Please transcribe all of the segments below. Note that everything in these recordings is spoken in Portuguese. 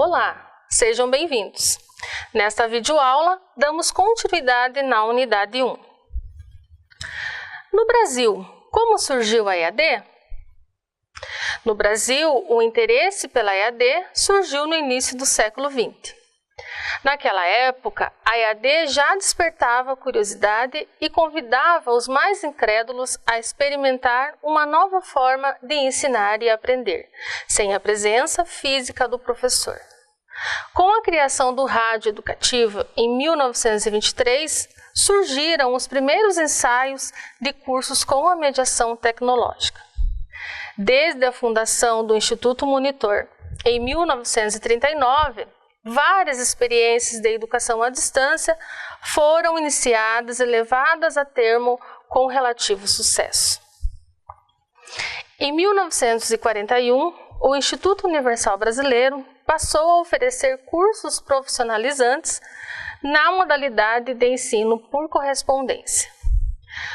Olá, sejam bem-vindos. Nesta videoaula, damos continuidade na unidade 1. No Brasil, como surgiu a EAD? No Brasil, o interesse pela EAD surgiu no início do século XX. Naquela época, a EAD já despertava curiosidade e convidava os mais incrédulos a experimentar uma nova forma de ensinar e aprender, sem a presença física do professor. Com a criação do rádio educativo em 1923, surgiram os primeiros ensaios de cursos com a mediação tecnológica. Desde a fundação do Instituto Monitor, em 1939, várias experiências de educação à distância foram iniciadas e levadas a termo com relativo sucesso. Em 1941, o Instituto Universal Brasileiro passou a oferecer cursos profissionalizantes na modalidade de ensino por correspondência.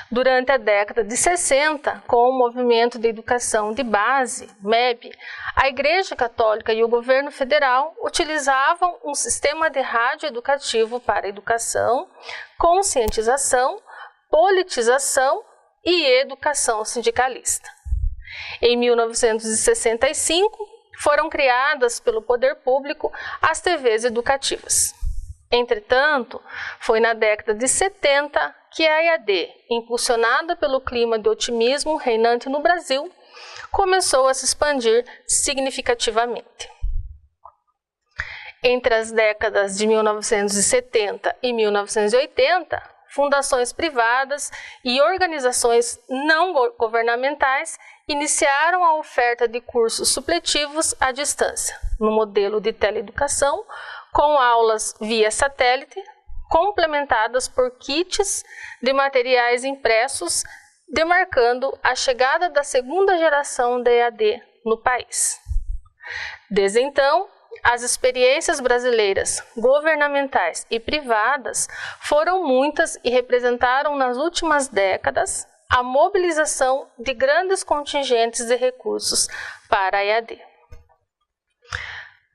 Durante a década de 60, com o Movimento de Educação de Base, MEB, a Igreja Católica e o governo federal utilizavam um sistema de rádio educativo para educação, conscientização, politização e educação sindicalista. Em 1965, foram criadas pelo poder público as TVs educativas. Entretanto, foi na década de 70 que a EAD, impulsionada pelo clima de otimismo reinante no Brasil, começou a se expandir significativamente. Entre as décadas de 1970 e 1980, fundações privadas e organizações não governamentais iniciaram a oferta de cursos supletivos à distância, no modelo de teleeducação, com aulas via satélite, complementadas por kits de materiais impressos, demarcando a chegada da segunda geração da EAD no país. Desde então, as experiências brasileiras, governamentais e privadas foram muitas e representaram nas últimas décadas a mobilização de grandes contingentes de recursos para a EAD.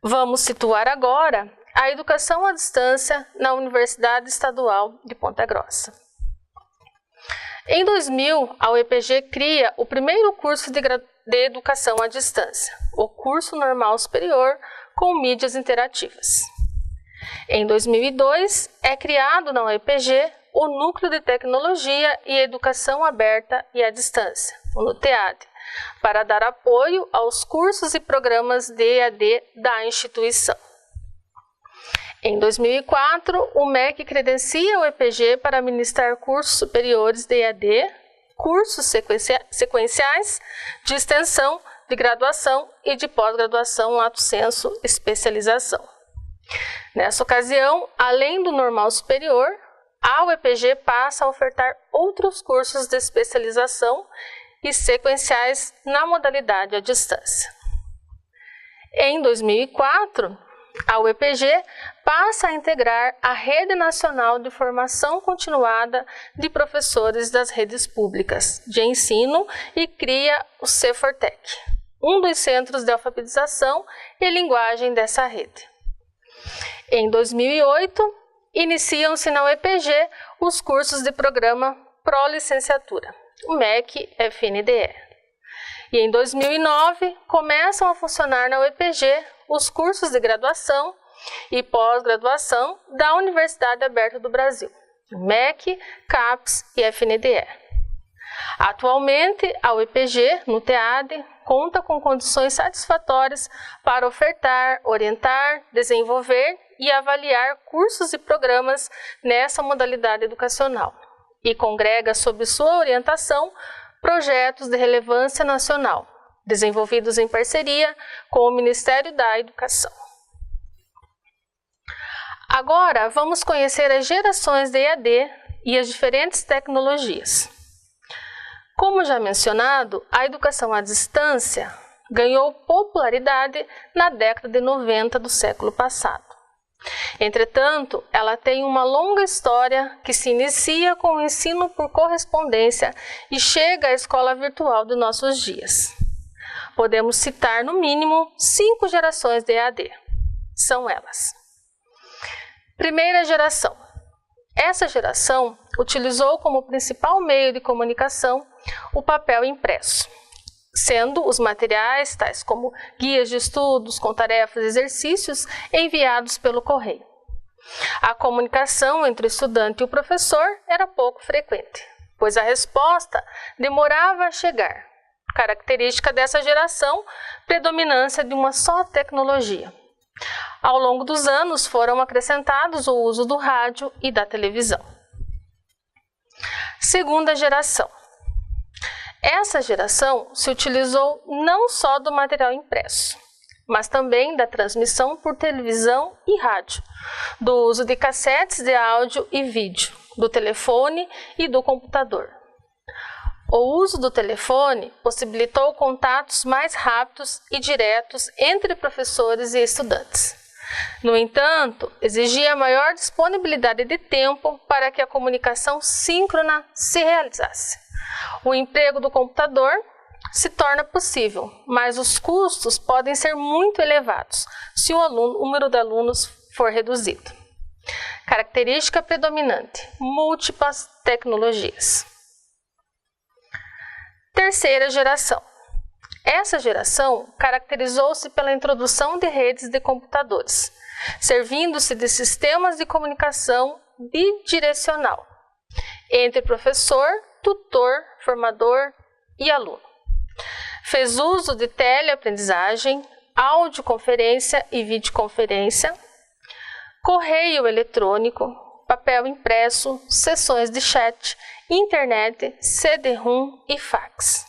Vamos situar agora a educação à distância na Universidade Estadual de Ponta Grossa. Em 2000, a UEPG cria o primeiro curso de educação à distância, o Curso Normal Superior com mídias interativas. Em 2002, é criado na UEPG o Núcleo de Tecnologia e Educação Aberta e à Distância, o NUTEAD, para dar apoio aos cursos e programas de EAD da instituição. Em 2004, o MEC credencia o EPG para ministrar cursos superiores de EAD, cursos sequenciais de extensão, de graduação e de pós-graduação, lato sensu, especialização. Nessa ocasião, além do normal superior, a UEPG passa a ofertar outros cursos de especialização e sequenciais na modalidade à distância. Em 2004, a UEPG passa a integrar a Rede Nacional de Formação Continuada de Professores das Redes Públicas de Ensino e cria o CEFORTEC, um dos centros de alfabetização e linguagem dessa rede. Em 2008, iniciam-se na UEPG os cursos de programa Pró-Licenciatura, o MEC-FNDE. E em 2009, começam a funcionar na UEPG os cursos de graduação e pós-graduação da Universidade Aberta do Brasil, MEC, CAPES e FNDE. Atualmente, a UEPG, NUTEAD, conta com condições satisfatórias para ofertar, orientar, desenvolver e avaliar cursos e programas nessa modalidade educacional e congrega sob sua orientação projetos de relevância nacional, desenvolvidos em parceria com o Ministério da Educação. Agora, vamos conhecer as gerações de EAD e as diferentes tecnologias. Como já mencionado, a educação à distância ganhou popularidade na década de 90 do século passado. Entretanto, ela tem uma longa história que se inicia com o ensino por correspondência e chega à escola virtual de nossos dias. Podemos citar, no mínimo, 5 gerações de EAD, são elas. Primeira geração. Essa geração utilizou como principal meio de comunicação o papel impresso, sendo os materiais, tais como guias de estudos com tarefas e exercícios, enviados pelo correio. A comunicação entre o estudante e o professor era pouco frequente, pois a resposta demorava a chegar. Característica dessa geração, predominância de uma só tecnologia. Ao longo dos anos foram acrescentados o uso do rádio e da televisão. Segunda geração. Essa geração se utilizou não só do material impresso, mas também da transmissão por televisão e rádio, do uso de cassetes de áudio e vídeo, do telefone e do computador. O uso do telefone possibilitou contatos mais rápidos e diretos entre professores e estudantes. No entanto, exigia maior disponibilidade de tempo para que a comunicação síncrona se realizasse. O emprego do computador se torna possível, mas os custos podem ser muito elevados se o número de alunos for reduzido. Característica predominante: múltiplas tecnologias. Terceira geração. Essa geração caracterizou-se pela introdução de redes de computadores, servindo-se de sistemas de comunicação bidirecional entre professor, tutor, formador e aluno. Fez uso de teleaprendizagem, audioconferência e videoconferência, correio eletrônico, papel impresso, sessões de chat, internet, CD-ROM e fax.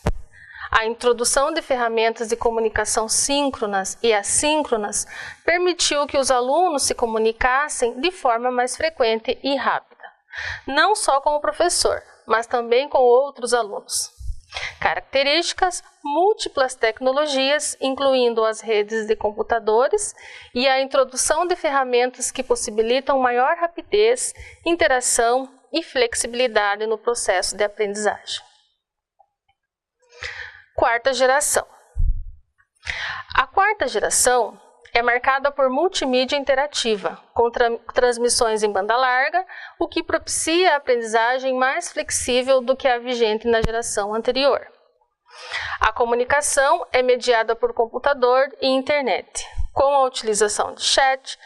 A introdução de ferramentas de comunicação síncronas e assíncronas permitiu que os alunos se comunicassem de forma mais frequente e rápida, não só com o professor, mas também com outros alunos. Características: múltiplas tecnologias, incluindo as redes de computadores e a introdução de ferramentas que possibilitam maior rapidez, interação e flexibilidade no processo de aprendizagem. Quarta geração. A quarta geração é marcada por multimídia interativa, com transmissões em banda larga, o que propicia a aprendizagem mais flexível do que a vigente na geração anterior. A comunicação é mediada por computador e internet, com a utilização de chat,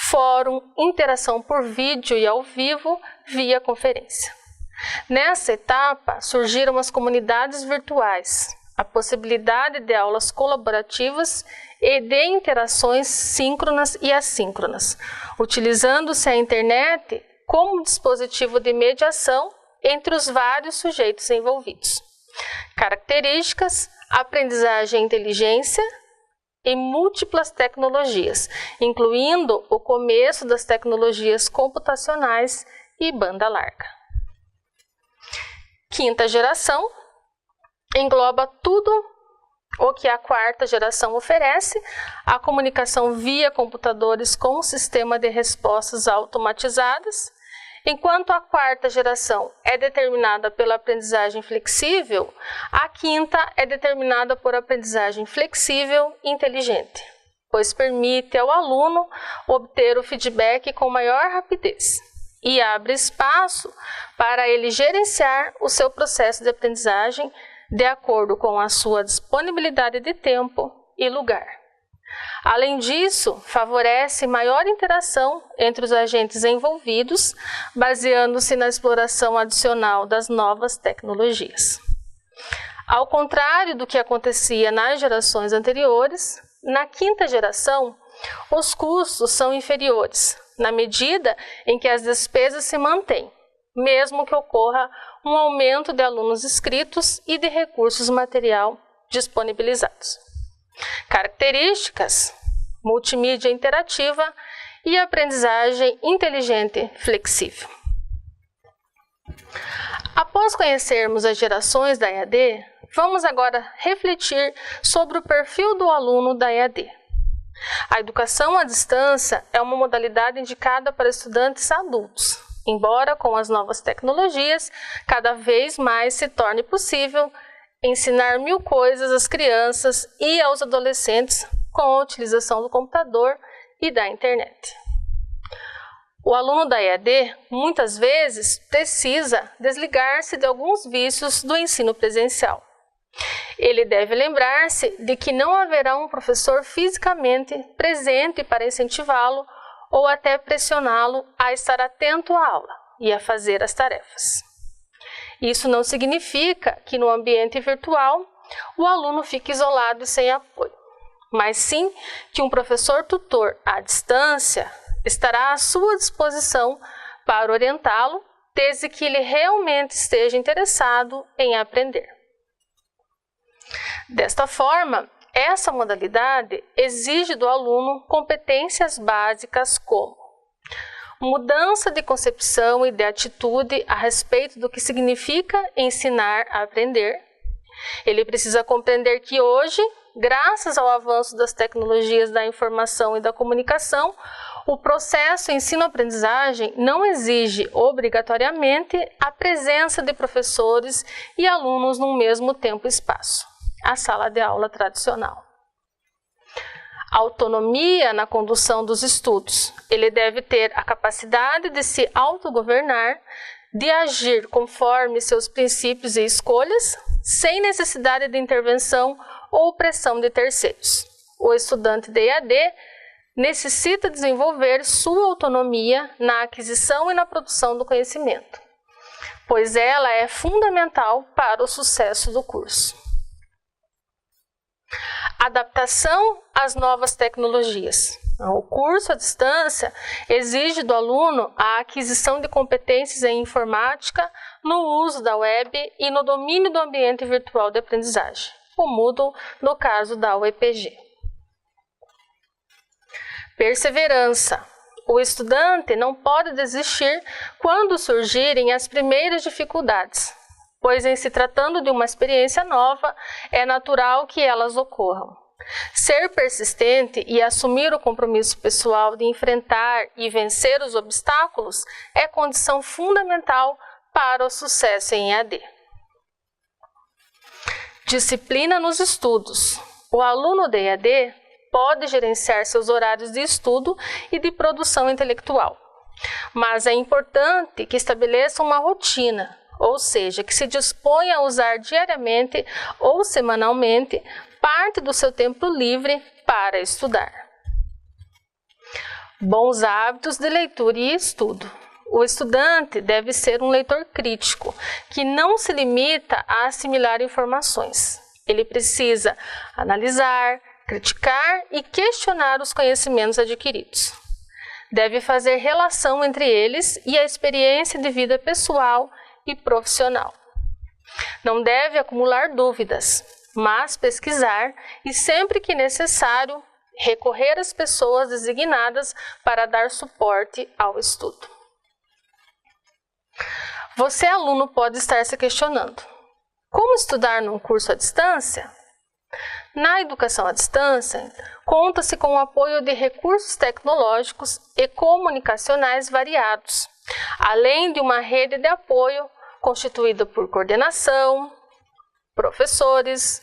fórum, interação por vídeo e ao vivo via conferência. Nessa etapa, surgiram as comunidades virtuais, a possibilidade de aulas colaborativas e de interações síncronas e assíncronas, utilizando-se a internet como dispositivo de mediação entre os vários sujeitos envolvidos. Características: aprendizagem e inteligência e múltiplas tecnologias, incluindo o começo das tecnologias computacionais e banda larga. Quinta geração engloba tudo o que a quarta geração oferece: a comunicação via computadores com sistema de respostas automatizadas. Enquanto a quarta geração é determinada pela aprendizagem flexível, a quinta é determinada por aprendizagem flexível e inteligente, pois permite ao aluno obter o feedback com maior rapidez e abre espaço para ele gerenciar o seu processo de aprendizagem de acordo com a sua disponibilidade de tempo e lugar. Além disso, favorece maior interação entre os agentes envolvidos, baseando-se na exploração adicional das novas tecnologias. Ao contrário do que acontecia nas gerações anteriores, na quinta geração, os custos são inferiores, na medida em que as despesas se mantêm, mesmo que ocorra um aumento de alunos inscritos e de recursos material disponibilizados. Características: multimídia interativa e aprendizagem inteligente flexível. Após conhecermos as gerações da EAD, vamos agora refletir sobre o perfil do aluno da EAD. A educação à distância é uma modalidade indicada para estudantes adultos, embora com as novas tecnologias cada vez mais se torne possível ensinar mil coisas às crianças e aos adolescentes com a utilização do computador e da internet. O aluno da EAD, muitas vezes, precisa desligar-se de alguns vícios do ensino presencial. Ele deve lembrar-se de que não haverá um professor fisicamente presente para incentivá-lo ou até pressioná-lo a estar atento à aula e a fazer as tarefas. Isso não significa que no ambiente virtual o aluno fique isolado e sem apoio, mas sim que um professor tutor à distância estará à sua disposição para orientá-lo, desde que ele realmente esteja interessado em aprender. Desta forma, essa modalidade exige do aluno competências básicas como mudança de concepção e de atitude a respeito do que significa ensinar a aprender. Ele precisa compreender que hoje, graças ao avanço das tecnologias da informação e da comunicação, o processo ensino-aprendizagem não exige obrigatoriamente a presença de professores e alunos no mesmo tempo e espaço, a sala de aula tradicional. Autonomia na condução dos estudos. Ele deve ter a capacidade de se autogovernar, de agir conforme seus princípios e escolhas, sem necessidade de intervenção ou pressão de terceiros. O estudante de EAD necessita desenvolver sua autonomia na aquisição e na produção do conhecimento, pois ela é fundamental para o sucesso do curso. Adaptação às novas tecnologias. O curso à distância exige do aluno a aquisição de competências em informática, no uso da web e no domínio do ambiente virtual de aprendizagem, o Moodle no caso da UEPG. Perseverança. O estudante não pode desistir quando surgirem as primeiras dificuldades, pois em se tratando de uma experiência nova, é natural que elas ocorram. Ser persistente e assumir o compromisso pessoal de enfrentar e vencer os obstáculos é condição fundamental para o sucesso em EAD. Disciplina nos estudos. O aluno de EAD pode gerenciar seus horários de estudo e de produção intelectual, mas é importante que estabeleça uma rotina, ou seja, que se disponha a usar diariamente ou semanalmente parte do seu tempo livre para estudar. Bons hábitos de leitura e estudo. O estudante deve ser um leitor crítico, que não se limita a assimilar informações. Ele precisa analisar, criticar e questionar os conhecimentos adquiridos. Deve fazer relação entre eles e a experiência de vida pessoal e profissional. Não deve acumular dúvidas, mas pesquisar e, sempre que necessário, recorrer às pessoas designadas para dar suporte ao estudo. Você, aluno, pode estar se questionando: como estudar num curso à distância? Na educação à distância, conta-se com o apoio de recursos tecnológicos e comunicacionais variados, além de uma rede de apoio constituída por coordenação, professores,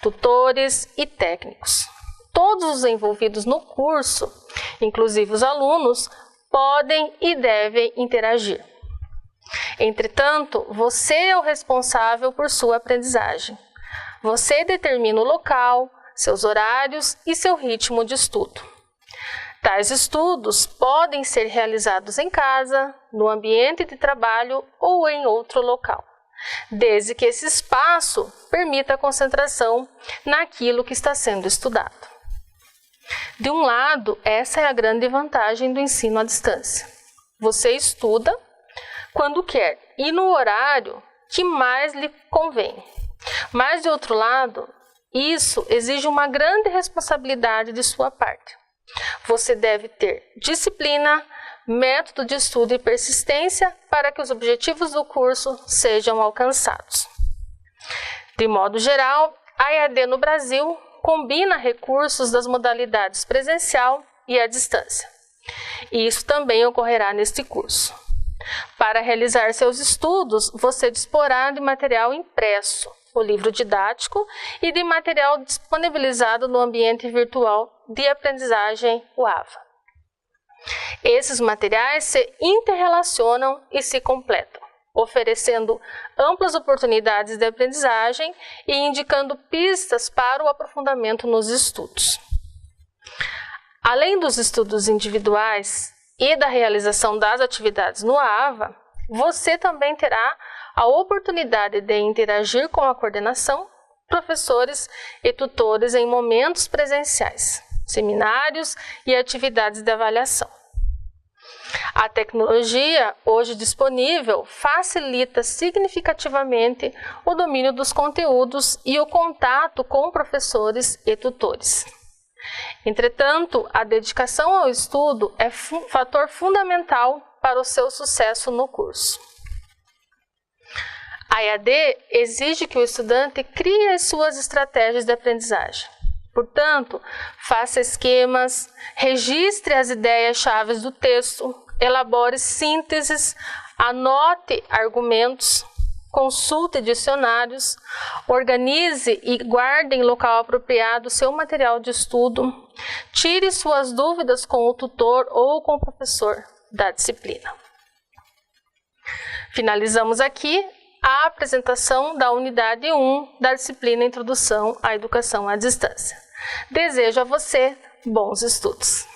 tutores e técnicos. Todos os envolvidos no curso, inclusive os alunos, podem e devem interagir. Entretanto, você é o responsável por sua aprendizagem. Você determina o local, seus horários e seu ritmo de estudo. Tais estudos podem ser realizados em casa, no ambiente de trabalho ou em outro local, desde que esse espaço permita a concentração naquilo que está sendo estudado. De um lado, essa é a grande vantagem do ensino à distância. Você estuda quando quer e no horário que mais lhe convém. Mas, de outro lado, isso exige uma grande responsabilidade de sua parte. Você deve ter disciplina, método de estudo e persistência para que os objetivos do curso sejam alcançados. De modo geral, a EAD no Brasil combina recursos das modalidades presencial e à distância. E isso também ocorrerá neste curso. Para realizar seus estudos, você disporá de material impresso, o livro didático, e de material disponibilizado no ambiente virtual de aprendizagem UAVA. Esses materiais se interrelacionam e se completam, oferecendo amplas oportunidades de aprendizagem e indicando pistas para o aprofundamento nos estudos. Além dos estudos individuais e da realização das atividades no AVA, você também terá a oportunidade de interagir com a coordenação, professores e tutores em momentos presenciais, seminários e atividades de avaliação. A tecnologia, hoje disponível, facilita significativamente o domínio dos conteúdos e o contato com professores e tutores. Entretanto, a dedicação ao estudo é fator fundamental para o seu sucesso no curso. A EAD exige que o estudante crie as suas estratégias de aprendizagem. Portanto, faça esquemas, registre as ideias-chave do texto, elabore sínteses, anote argumentos, consulte dicionários, organize e guarde em local apropriado seu material de estudo, tire suas dúvidas com o tutor ou com o professor da disciplina. Finalizamos aqui a apresentação da unidade 1 da disciplina Introdução à Educação à Distância. Desejo a você bons estudos!